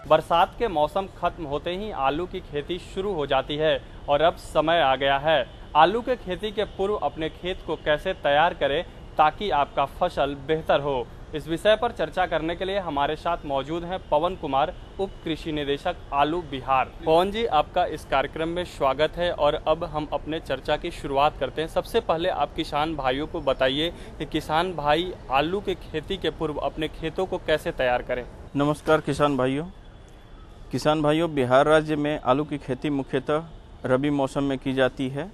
बरसात के मौसम खत्म होते ही आलू की खेती शुरू हो जाती है और अब समय आ गया है आलू के खेती के पूर्व अपने खेत को कैसे तैयार करें ताकि आपका फसल बेहतर हो। इस विषय पर चर्चा करने के लिए हमारे साथ मौजूद हैं पवन कुमार, उप कृषि निदेशक आलू बिहार। पवन जी, आपका इस कार्यक्रम में स्वागत है और अब हम अपने चर्चा की शुरुआत करते हैं। सबसे पहले आप किसान भाइयों को बताइए कि किसान भाई आलू के खेती के पूर्व अपने खेतों को कैसे तैयार करें। नमस्कार किसान भाइयों, बिहार राज्य में आलू की खेती मुख्यतः रबी मौसम में की जाती है।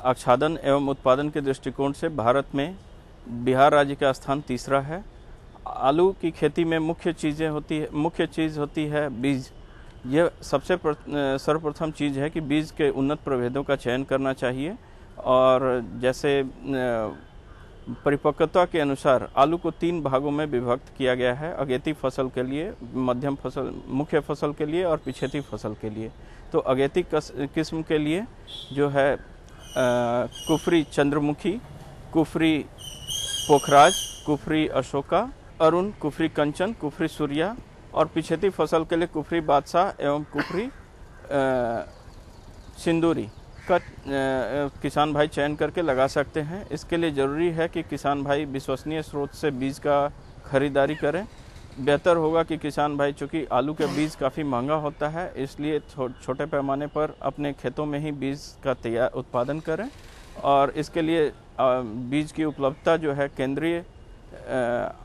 आच्छादन एवं उत्पादन के दृष्टिकोण से भारत में बिहार राज्य का स्थान तीसरा है। आलू की खेती में मुख्य चीज़ होती है बीज। यह सबसे सर्वप्रथम चीज़ है कि बीज के उन्नत प्रभेदों का चयन करना चाहिए और जैसे परिपक्वता के अनुसार आलू को 3 भागों में विभक्त किया गया है, अगेती फसल के लिए, मध्यम फसल मुख्य फसल के लिए और पिछेती फसल के लिए। तो अगेती किस्म के लिए जो है कुफरी चंद्रमुखी, कुफरी पोखराज, कुफरी अशोका, अरुण, कुफरी कंचन, कुफरी सूर्या और पिछेती फसल के लिए कुफरी बादशाह एवं कुफरी सिंदूरी का किसान भाई चयन करके लगा सकते हैं। इसके लिए ज़रूरी है कि किसान भाई विश्वसनीय स्रोत से बीज का खरीदारी करें। बेहतर होगा कि किसान भाई, चूँकि आलू का बीज काफ़ी महंगा होता है, इसलिए छोटे पैमाने पर अपने खेतों में ही बीज का उत्पादन करें और इसके लिए बीज की उपलब्धता जो है केंद्रीय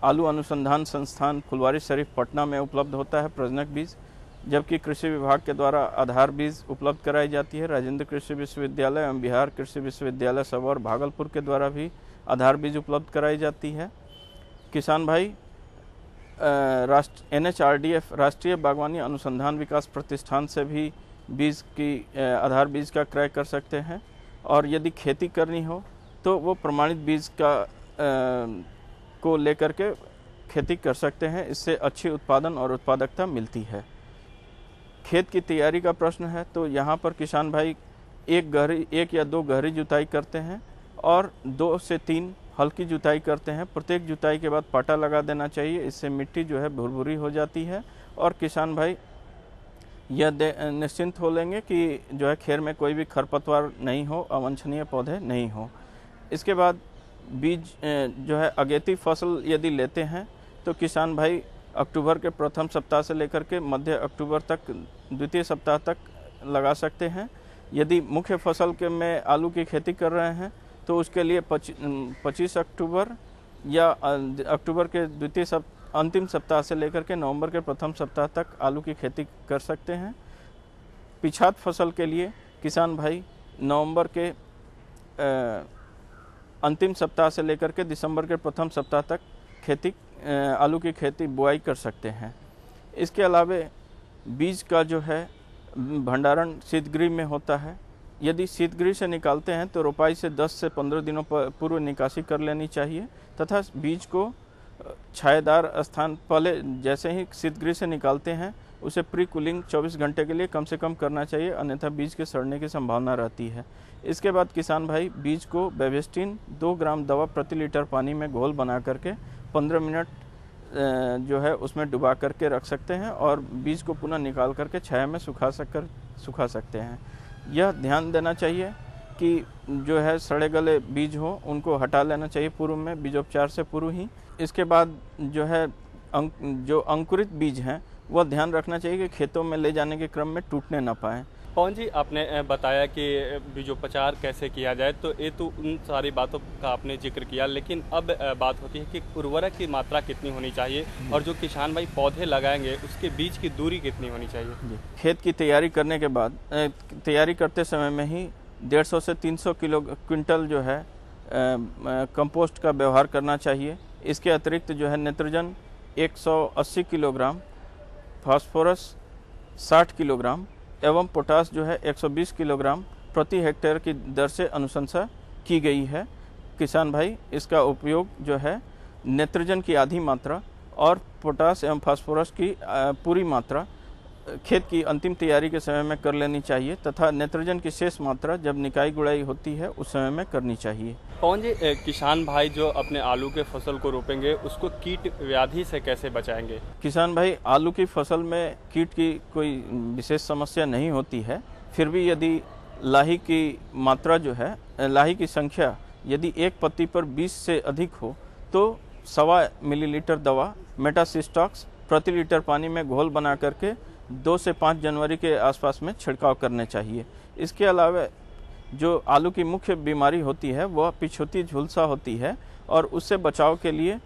आलू अनुसंधान संस्थान फुलवारी शरीफ पटना में उपलब्ध होता है प्रजनक बीज, जबकि कृषि विभाग के द्वारा आधार बीज उपलब्ध कराई जाती है। राजेंद्र कृषि विश्वविद्यालय एवं बिहार कृषि विश्वविद्यालय सबौर भागलपुर के द्वारा भी आधार बीज उपलब्ध कराई जाती है। किसान भाई NHRDF राष्ट्रीय बागवानी अनुसंधान विकास प्रतिष्ठान से भी बीज की आधार बीज का क्रय कर सकते हैं और यदि खेती करनी हो तो वो प्रमाणित बीज को लेकर के खेती कर सकते हैं। इससे अच्छी उत्पादन और उत्पादकता मिलती है। खेत की तैयारी का प्रश्न है तो यहाँ पर किसान भाई एक या दो गहरी जुताई करते हैं और 2 से 3 हल्की जुताई करते हैं। प्रत्येक जुताई के बाद पाटा लगा देना चाहिए। इससे मिट्टी जो है भुरभुरी हो जाती है और किसान भाई यह निश्चिंत हो लेंगे कि जो है खेत में कोई भी खरपतवार नहीं हो, अवांछनीय पौधे नहीं हो। इसके बाद बीज जो है अगेती फसल यदि लेते हैं तो किसान भाई अक्टूबर के प्रथम सप्ताह से लेकर के मध्य अक्टूबर तक द्वितीय सप्ताह तक लगा सकते हैं। यदि मुख्य फसल के में आलू की खेती कर रहे हैं तो उसके लिए 25 अक्टूबर या अक्टूबर के अंतिम सप्ताह से लेकर के नवंबर के प्रथम सप्ताह तक आलू की खेती कर सकते हैं। पिछात फसल के लिए किसान भाई नवंबर के अंतिम सप्ताह से लेकर के दिसंबर के प्रथम सप्ताह तक आलू की खेती बुआई कर सकते हैं। इसके अलावा बीज का जो है भंडारण शीतगृह में होता है। यदि शीतगृह से निकालते हैं तो रोपाई से 10 से 15 दिनों पूर्व निकासी कर लेनी चाहिए तथा बीज को छायादार स्थान पहले जैसे ही शीतगृह से निकालते हैं उसे प्री कूलिंग 24 घंटे के लिए कम से कम करना चाहिए, अन्यथा बीज के सड़ने की संभावना रहती है। इसके बाद किसान भाई बीज को बेविस्टिन 2 ग्राम दवा प्रति लीटर पानी में घोल बना करके 15 मिनट जो है उसमें डुबा करके रख सकते हैं और बीज को पुनः निकाल करके छाया में सुखा सकते हैं। यह ध्यान देना चाहिए कि जो है सड़े गले बीज हो उनको हटा लेना चाहिए पूर्व में, बीजोपचार से पूर्व ही। इसके बाद जो है जो अंकुरित बीज हैं वह ध्यान रखना चाहिए कि खेतों में ले जाने के क्रम में टूटने ना पाएँ। पवन जी, आपने बताया कि बीजोपचार कैसे किया जाए, तो ये तो उन सारी बातों का आपने जिक्र किया, लेकिन अब बात होती है कि उर्वरक की मात्रा कितनी होनी चाहिए और जो किसान भाई पौधे लगाएंगे उसके बीच की दूरी कितनी होनी चाहिए। खेत की तैयारी करने के बाद तैयारी करते समय में ही 150 से 300 क्विंटल जो है कंपोस्ट का व्यवहार करना चाहिए। इसके अतिरिक्त जो है नाइट्रोजन 180 किलोग्राम, फास्फोरस 60 किलोग्राम एवं पोटास जो है 120 किलोग्राम प्रति हेक्टेयर की दर से अनुशंसा की गई है। किसान भाई इसका उपयोग जो है नाइट्रोजन की आधी मात्रा और पोटास एवं फास्फोरस की पूरी मात्रा खेत की अंतिम तैयारी के समय में कर लेनी चाहिए तथा नाइट्रोजन की शेष मात्रा जब निकाई गुड़ाई होती है उस समय में करनी चाहिए। पवन जी, किसान भाई जो अपने आलू के फसल को रोपेंगे उसको कीट व्याधि से कैसे बचाएंगे? किसान भाई, आलू की फसल में कीट की कोई विशेष समस्या नहीं होती है, फिर भी यदि लाही की मात्रा जो है, लाही की संख्या यदि एक पत्ती पर 20 से अधिक हो तो 1.25 मिलीलीटर दवा मेटासिस्टॉक्स प्रति लीटर पानी में घोल बना करके 2 से 5 जनवरी के आसपास में छिड़काव करने चाहिए। इसके अलावा जो आलू की मुख्य बीमारी होती है वह पिछोती झुलसा होती है और उससे बचाव के लिए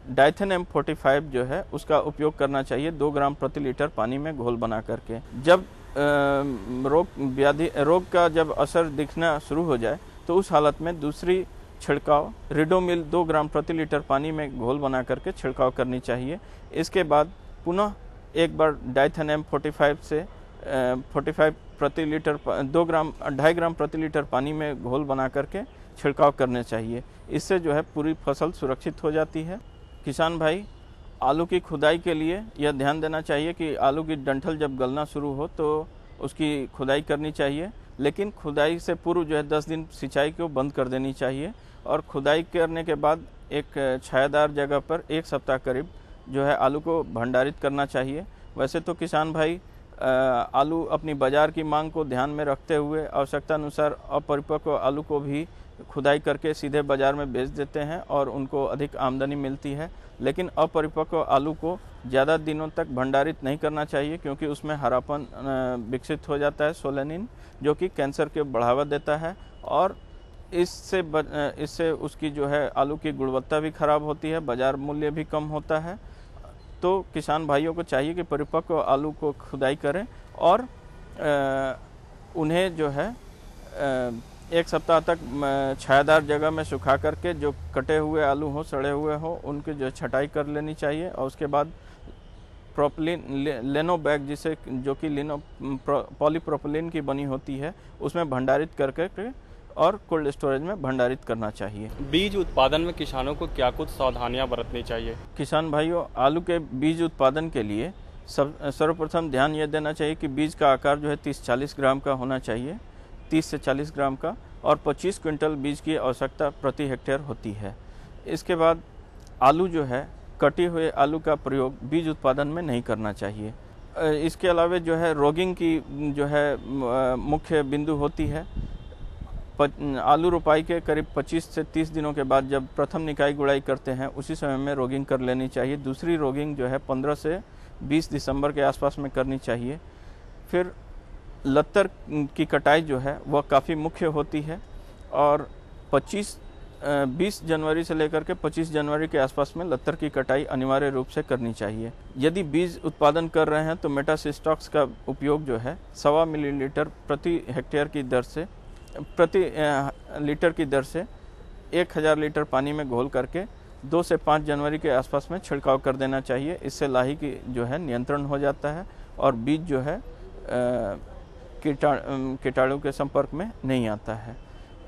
डाइथेन M45 जो है उसका उपयोग करना चाहिए 2 ग्राम प्रति लीटर पानी में घोल बना करके। जब रोग का जब असर दिखना शुरू हो जाए तो उस हालत में दूसरी छिड़काव रिडोमिल 2 ग्राम प्रति लीटर पानी में घोल बना करके छिड़काव करनी चाहिए। इसके बाद पुनः एक बार डाइथेन M45 से 45 प्रति लीटर 2.5 ग्राम प्रति लीटर पानी में घोल बना करके छिड़काव करने चाहिए। इससे जो है पूरी फसल सुरक्षित हो जाती है। किसान भाई, आलू की खुदाई के लिए यह ध्यान देना चाहिए कि आलू की डंठल जब गलना शुरू हो तो उसकी खुदाई करनी चाहिए, लेकिन खुदाई से पूर्व जो है 10 दिन सिंचाई को बंद कर देनी चाहिए और खुदाई करने के बाद एक छायादार जगह पर 1 सप्ताह करीब जो है आलू को भंडारित करना चाहिए। वैसे तो किसान भाई आलू अपनी बाज़ार की मांग को ध्यान में रखते हुए आवश्यकता अनुसार अपरिपक्व आलू को भी खुदाई करके सीधे बाज़ार में बेच देते हैं और उनको अधिक आमदनी मिलती है, लेकिन अपरिपक्व आलू को ज़्यादा दिनों तक भंडारित नहीं करना चाहिए क्योंकि उसमें हरापन विकसित हो जाता है, सोलेनिन, जो कि कैंसर के बढ़ावा देता है और इससे उसकी जो है आलू की गुणवत्ता भी खराब होती है, बाज़ार मूल्य भी कम होता है। तो किसान भाइयों को चाहिए कि परिपक्व आलू को खुदाई करें और उन्हें जो है 1 सप्ताह तक छायादार जगह में सुखा करके जो कटे हुए आलू हो, सड़े हुए हो, उनकी जो छटाई कर लेनी चाहिए और उसके बाद प्रोपिलीन लेनो बैग जिसे जो कि पॉलीप्रोपिलीन की बनी होती है उसमें भंडारित करके और कोल्ड स्टोरेज में भंडारित करना चाहिए। बीज उत्पादन में किसानों को क्या कुछ सावधानियां बरतनी चाहिए? किसान भाइयों, आलू के बीज उत्पादन के लिए सर्वप्रथम ध्यान यह देना चाहिए कि बीज का आकार जो है 30-40 ग्राम का होना चाहिए, 30 से 40 ग्राम का, और 25 क्विंटल बीज की आवश्यकता प्रति हेक्टेयर होती है। इसके बाद आलू जो है, कटे हुए आलू का प्रयोग बीज उत्पादन में नहीं करना चाहिए। इसके अलावा जो है रोगिंग की जो है मुख्य बिंदु होती है। आलू रोपाई के करीब 25 से 30 दिनों के बाद जब प्रथम निकाई गुड़ाई करते हैं उसी समय में रोगिंग कर लेनी चाहिए। दूसरी रोगिंग जो है 15 से 20 दिसंबर के आसपास में करनी चाहिए। फिर लत्तर की कटाई जो है वह काफ़ी मुख्य होती है और 20 जनवरी से लेकर के 25 जनवरी के आसपास में लत्तर की कटाई अनिवार्य रूप से करनी चाहिए। यदि बीज उत्पादन कर रहे हैं तो मेटासिस्टॉक्स का उपयोग जो है 1.25 मिलीलीटर प्रति हेक्टेयर की दर से प्रति लीटर की दर से 1000 लीटर पानी में घोल करके 2 से 5 जनवरी के आसपास में छिड़काव कर देना चाहिए। इससे लाही की जो है नियंत्रण हो जाता है और बीज जो है कीटाणु के संपर्क में नहीं आता है।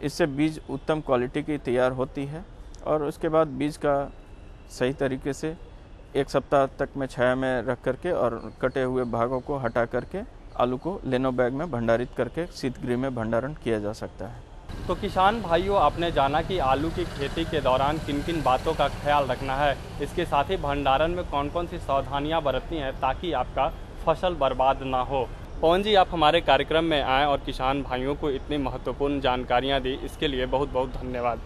इससे बीज उत्तम क्वालिटी की तैयार होती है और उसके बाद बीज का सही तरीके से 1 सप्ताह तक में छाया में रख करके और कटे हुए भागों को हटा करके आलू को लेनो बैग में भंडारित करके शीतगृह में भंडारण किया जा सकता है। तो किसान भाइयों, आपने जाना कि आलू की खेती के दौरान किन किन बातों का ख्याल रखना है, इसके साथ ही भंडारण में कौन कौन सी सावधानियां बरतनी है ताकि आपका फसल बर्बाद ना हो। पवन जी, आप हमारे कार्यक्रम में आए और किसान भाइयों को इतनी महत्वपूर्ण जानकारियां दी, इसके लिए बहुत बहुत धन्यवाद।